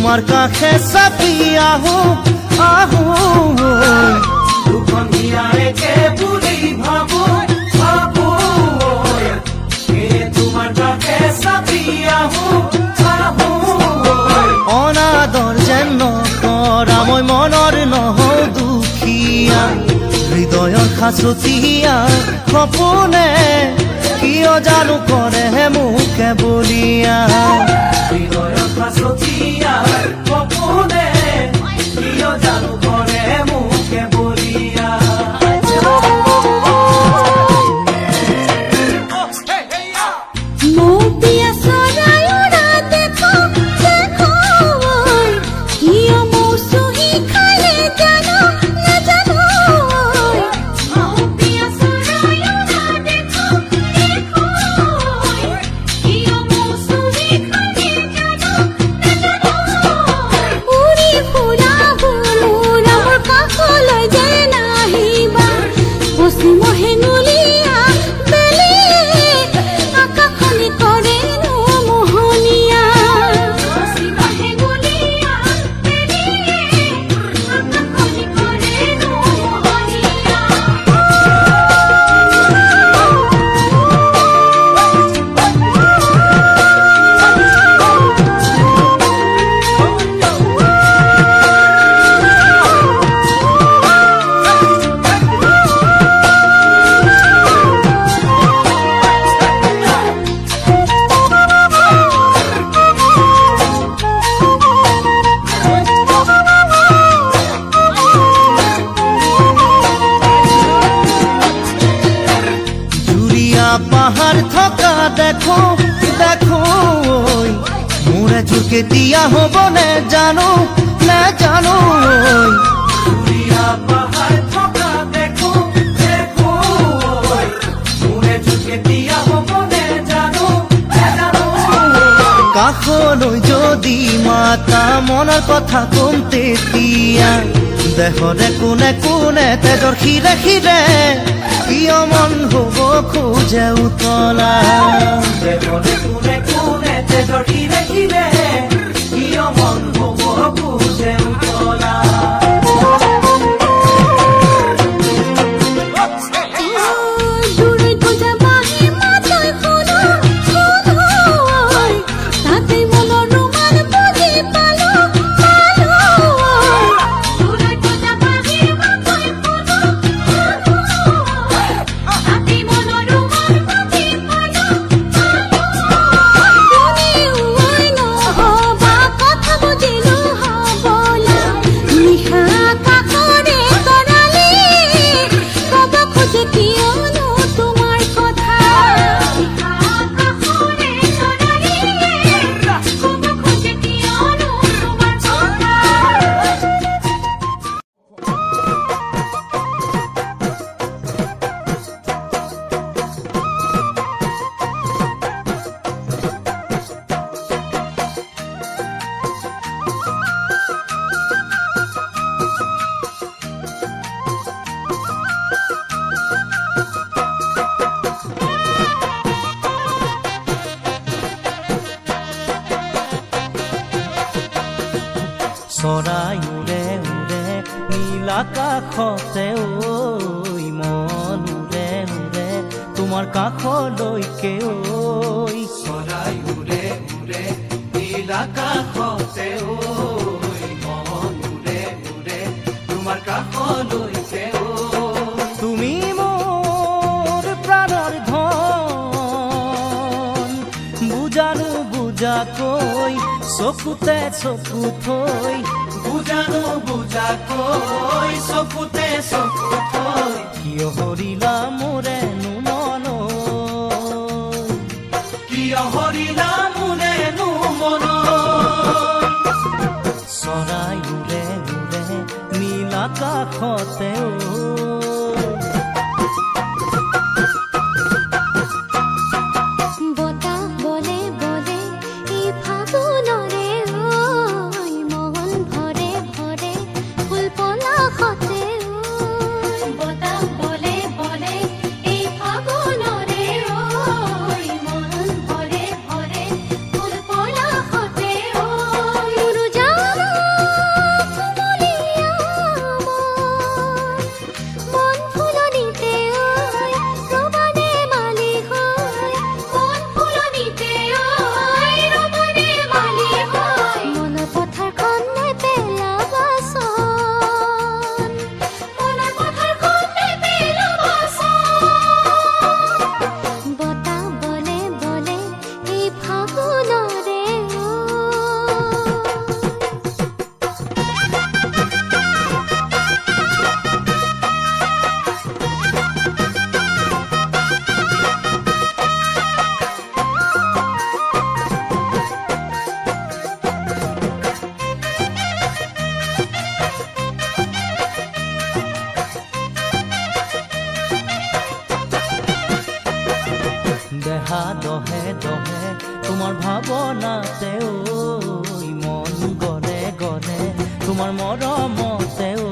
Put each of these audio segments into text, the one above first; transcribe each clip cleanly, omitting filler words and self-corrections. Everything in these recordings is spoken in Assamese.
তোমাৰ কাষে চাপি আহো আহো দুখন হিয়াকে বুলি ভাবো ভাবো তোমাৰ কাষে চাপি আহো আহো অনাদৰ যেন নকৰা মই মনৰ নহওঁ দুখীয়া হৃদয়ৰ সাঁচতীয়া সপোনে কিয় জানো কৰে মোকে বলিয়া হৃদয়ৰ সাঁচতীয়া সপোনে কিয় জানো কৰে মোকে বলিয়া পাহাড় থকা দেখো দেখো মোরে ঝুঁকে দিয়া হব না জানো পাহাড় থকা দেখো দেখো মোরে ঝুঁকে দিয়া হব না জানো কাষলৈ যদি মাতা মনৰ কথা কম তেতিয়া দেহৰে কোনে কোনে তেজৰ খিৰে খিৰে কিয় মন হব খোজে উতলা দেহৰে কোনে কোনে তেজৰ খিৰে খিৰে কিয় মন হব খোজে উতলা চৰাই উৰে উৰে নীল আকাশতে ঐ মন উৰে উৰে তোমাৰ কাষলৈকে ঐ চৰাই উৰে উৰে নীল আকাশতে ঐ মন উৰে উৰে তোমাৰ কাষলৈকে ঐ তুমি মোৰ প্ৰাণৰ ধন বুজানো বুজাকৈ চকুতে চকু থৈ বুজানো বুজাকৈ চকুতে চকু থৈ কিয় হৰিলা মোৰেনো মন কিয় হৰিলা মোৰেনো মন চৰাই উৰে উৰে নীল আকাশতে বলে বলে এই ফাগুনৰে ঐ মন ভৰে তোমাৰ ভাৱনাতে ঐ মন গলে গলে তোমাৰ মৰমতে ঐ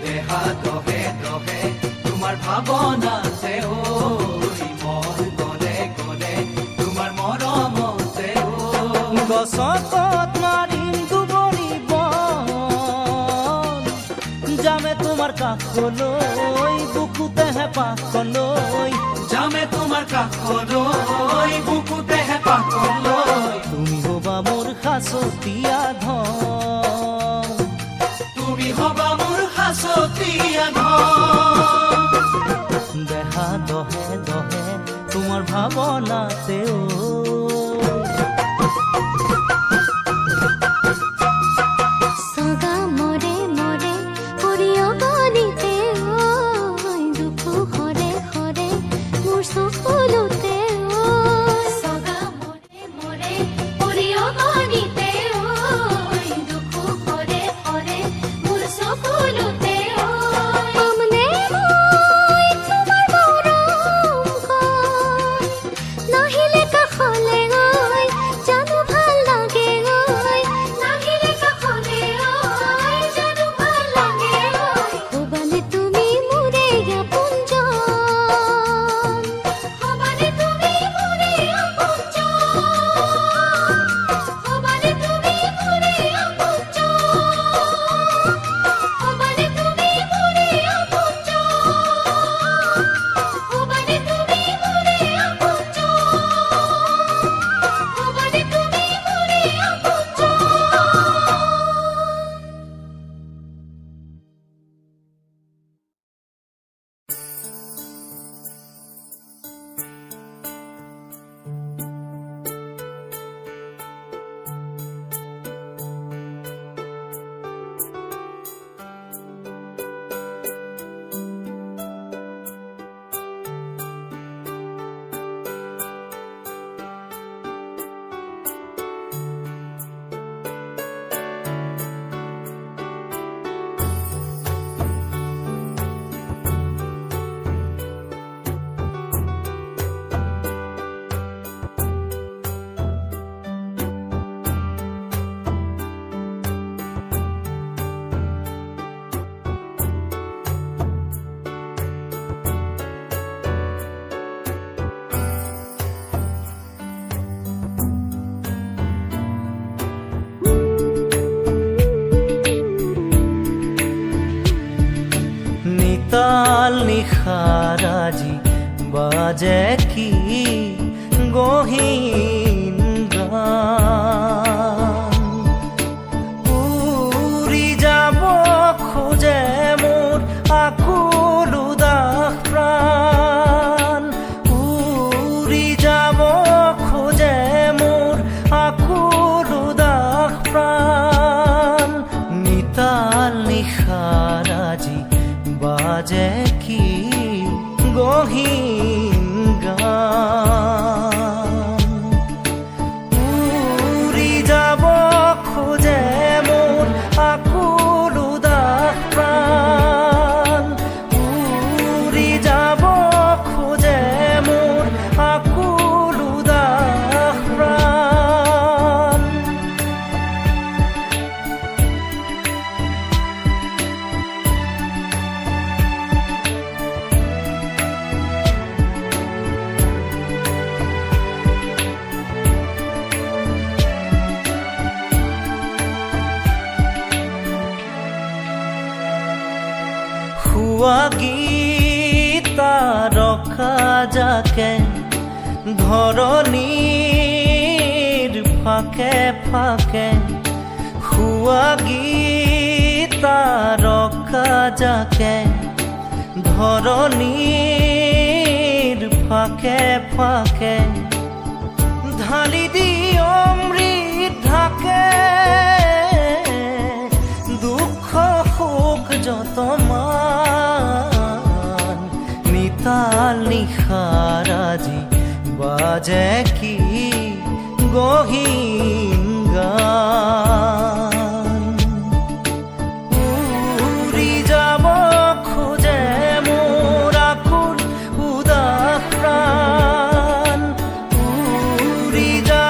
দেহা দহে দহে তোমাৰ ভাৱনাতে ঐ মন গলে গলে তোমাৰ মৰমতে ঐ গছত মাৰিম দুবৰি বন যামে তোমাৰ কাষলৈ বুকুতে হেঁপাহলৈ যামে তোমাৰ কাষলৈ বুকুতে হেঁপাহলৈ তুমি হবা মোৰ সাঁচতীয়া ধন তুমি হবা মোৰ সাঁচতীয়া ধন দেহা দহে দহে তোমাৰ ভাৱনাতে সগা মৰে মৰে পৰিয় গণিতে দুখ হৰে হৰে মোৰ চকুলোতে সগা মৰে মৰে পৰিয় গণিতে দুখ হৰে হৰে মোৰ চকুলোতে আমনে মই তোমাৰ মৰম কয় নাহিলে কাষলে গৈ জানো ভাল লাগে গৈ নাহিলে কাষলে গৈ জানো ভাল লাগে গৈ হবানে তুমি মোৰে আপোনজন হবানে তুমি মোৰে আপোনজন হবানে তুমি মোৰে আপোনজন হবানে তুমি মোৰে আপোনজন হবানে তুমি মোৰে আপোনজন হবানে তুমি মোৰে নিতাল নিশাৰ আজি বাজে কি গহীন গান উৰি যাব খোজে মোৰ আকুল উদাস প্ৰাণ উৰি যাব খোজে মোৰ আকুল উদাস প্ৰাণ নিতাল নিশাৰ আজি বাজে কি গহীন গান উৰি যাব খোজে মোৰ আকুল উদাস প্ৰাণ উৰি যাব খোজে মোৰ আকুল উদাস প্ৰাণ গীতা ৰখা যাকে ধৰণীৰ ফাকে ফাকে খুৱা গীতা ৰখা যাকে ধৰণীৰ ফাকে ফাকে ঢালি দি অমৃত ঢাকে দুখ সুখ যতমান নিতাল নিশাৰ আজি বাজে কি গহীন গান উৰি যাব খোজে মোৰ আকুল উদাস প্ৰাণ উৰি যাব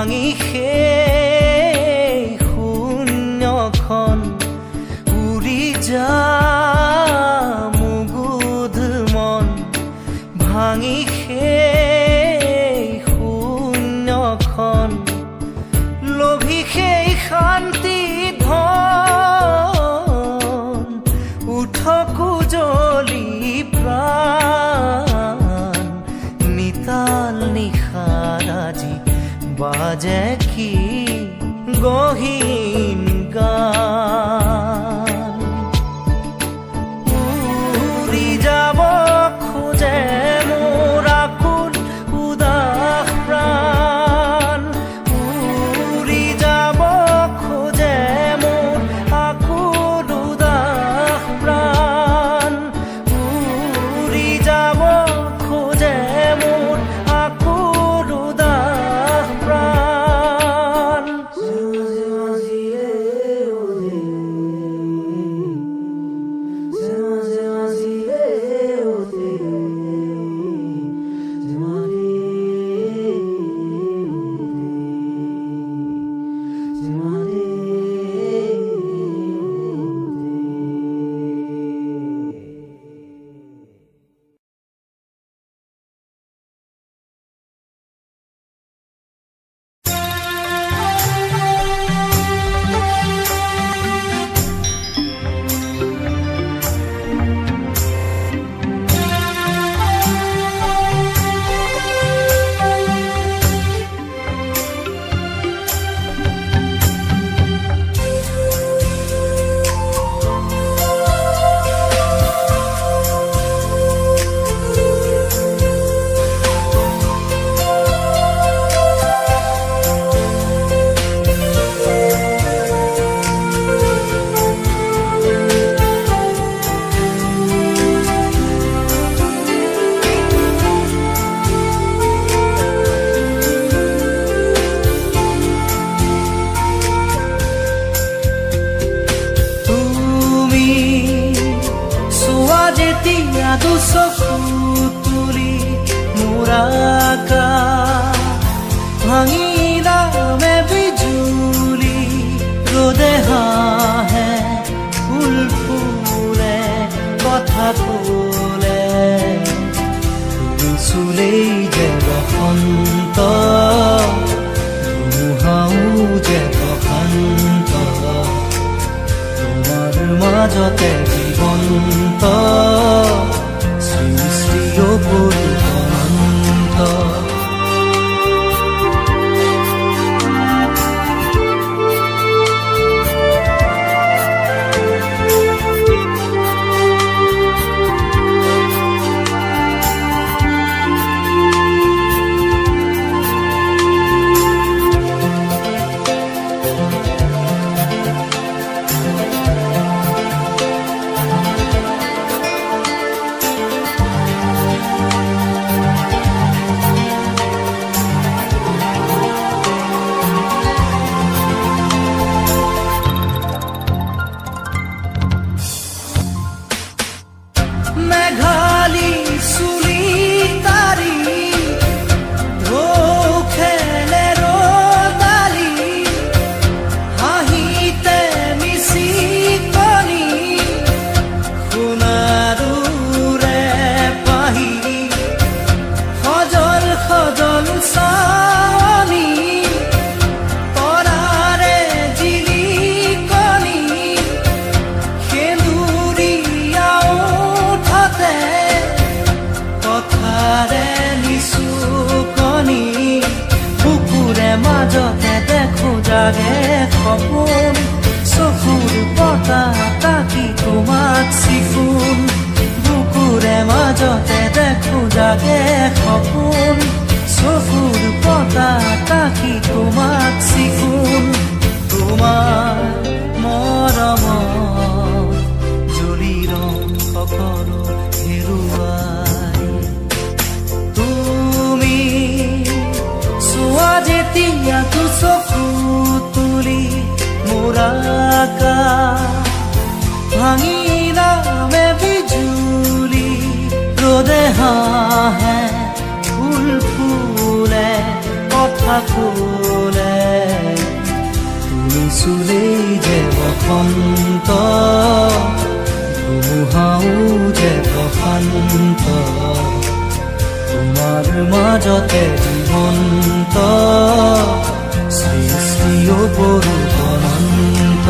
ভাঙি সেই শূন্যখন উৰি যাম মুগুধ মন ভাঙি সেই শূন্যখন লোভি সেই শান্তি ধন উঠকো জ্বলি প্ৰাণ নিতাল নিশাৰ আজি বাজে কি গহীন গান উৰি যাব খোজে মোৰ আকুল উদাস প্ৰাণ উৰি যাব খোজে মোৰ আকুল উদাস প্ৰাণ উৰি যাব খোজে মোৰ আকুল উদাস প্ৰাণ দুচকু তুলি মোৰাকা ভাঙি নামে বিজুলি ৰ'দে হাঁহে ফুল ফুলে কথা ক'লে চুলেই যে বসন্ত ধুমুহাও যে বসন্ত তোমাৰ মাজতে জীৱন্ত শ্ৰী শ্ৰী অপূৰ্ব মেঘালী চুলি তাৰি ঢৌ খেলে ৰ'দালি হাঁহিতে মিচিকনি সোণাৰুৰে পাহি সজল সজল চাৱনি তৰাৰে জিলিকনি সেন্দুৰীয়াও কথাৰে নিচুকনি বুকুৰে মাজতে দেখো জাগে সপোন চকুৰ পতা তাকি তোমাক চিকুণ বুকুৰে মাজতে দেখো জাগে সপোন চকুৰ পতা তাকি তোমাক চিকুণ তোমাৰ মৰমত জ্বলি ৰং সকলো হেৰুৱাই তুমি চোৱা যেতিয়া দুচকু তুলি মোৰাকা ভাঙি নামে বিজুলি ৰ'দে হাঁহে ফুল ফুলে কথা ক'লে চুলেই যে বসন্ত ধুমুহাও যে প্ৰশান্ত তোমাৰ মাজতে জীৱন্ত সৃষ্টিও বৰু অনন্ত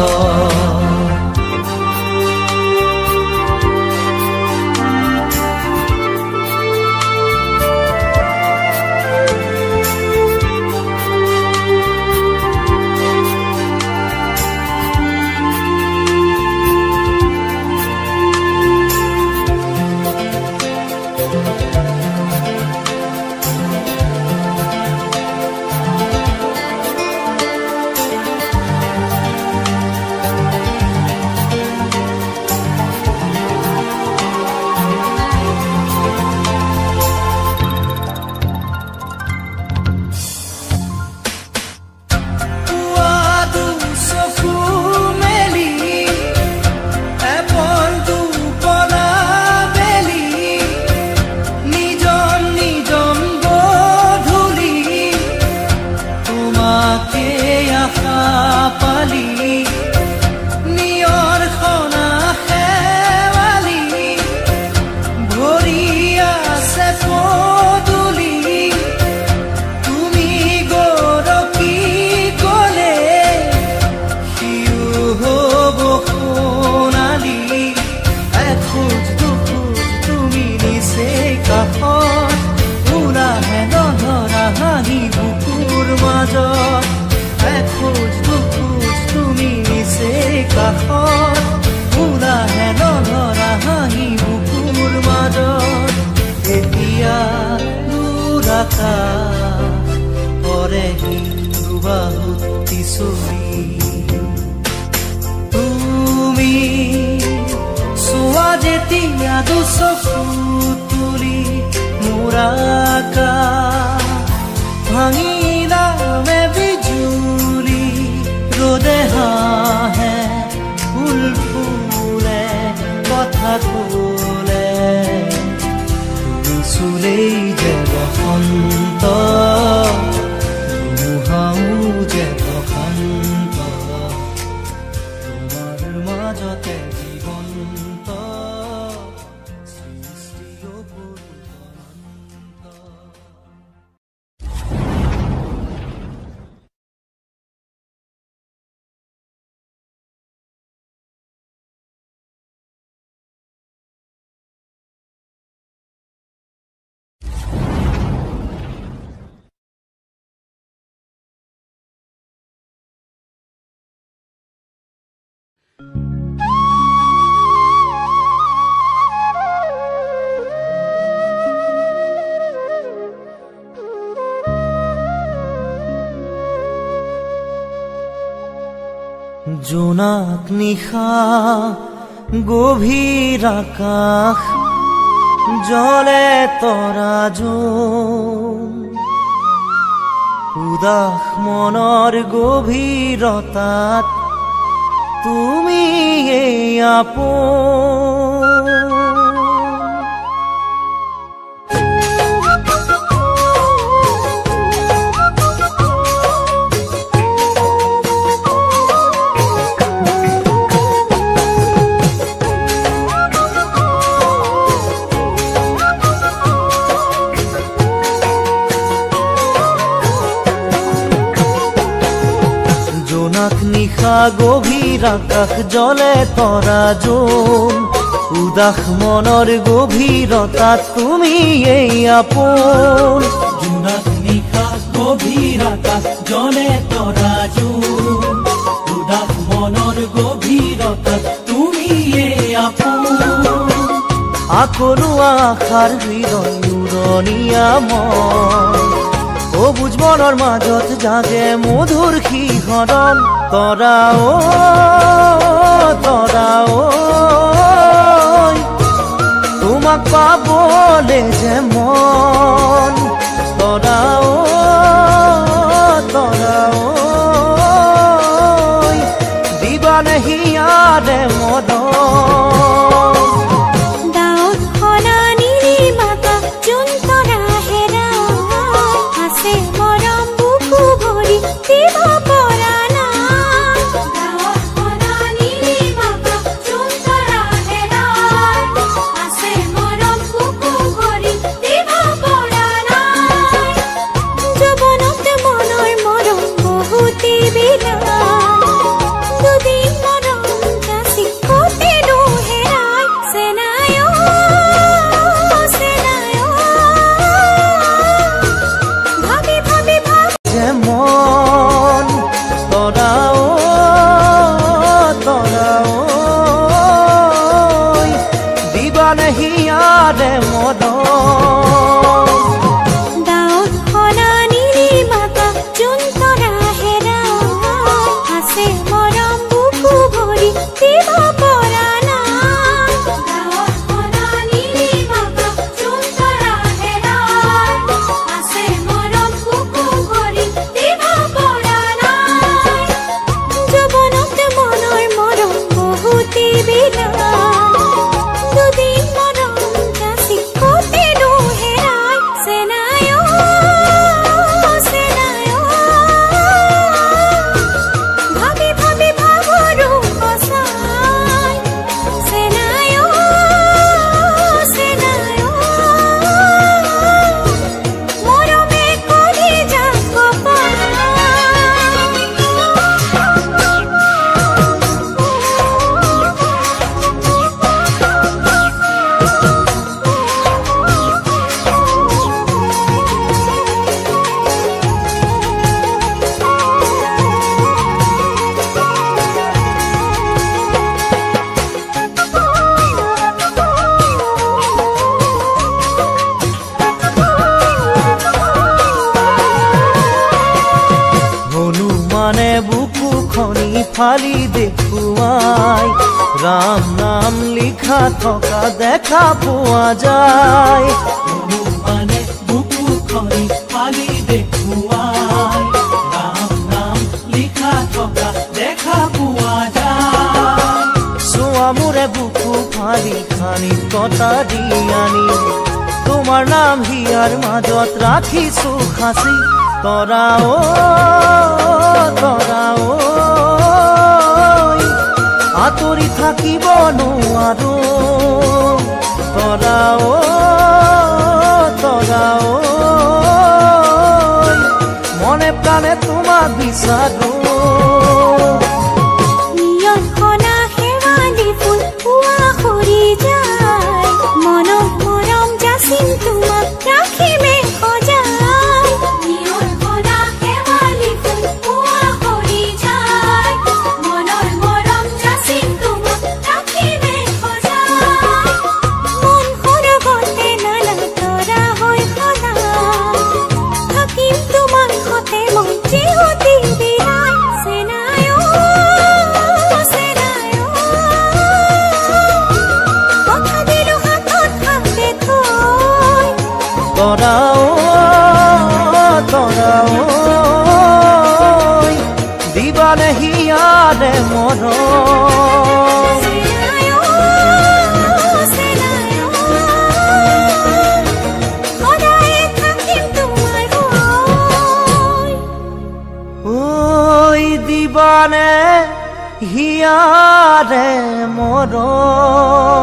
তুমি চোৱা যেতিয়া দুচকু তুলি মোৰ আকাশ ভাঙি নামে বিজুলি ৰ'দে হাঁহে ফুল ফুলে কথা ক'লে তুমি চুলেই যে বসন্ত ধুমুহাও যে প্ৰশান্ত তোমাৰ মাজতে জীৱন্ত সৃষ্টিও বৰু অনন্ত জোনাক নিশা গভীৰ আকাশ জলে তৰা জোন উদাস মনৰ গভীৰতাত তুমি এই আপোন নিশা গভীৰ আকাশ জলে তৰা জোন উদাস মনৰ গভীৰতাত তুমি এই আপোন জোনাক নিশা গভীৰ আকাশ জলে তৰা জোন উদাস মনৰ গভীৰতাত তুমি এই আপোন আকলো আশাৰ হৃদয় উৰণীয়া মন অবুজ মনৰ মাজত জাগে মধুৰ শিহৰণ তৰা তোমাক পাবলে যে মন তৰা দিবানে হিয়াৰে মদন ফালি দেখুৱাই ৰাম নাম লিখা থকা দেখা পোৱা যায় হনুমানে বুকু খনি ফালি দেখুৱাই ৰাম নাম লিখা থকা দেখা পোৱা যায় চোৱা মোৰে বুকু ফালি খানি কটাৰি আনি তোমাৰ নাম হিয়াৰ মাজত ৰাখিছো সাঁচি তৰা আঁতৰি থাকিব নোৱাৰো তৰা মনে প্ৰাণে তোমাক বিচাৰো দিবানে হিয়াৰে মৰম ঐ দিবানে হিয়াৰে মৰম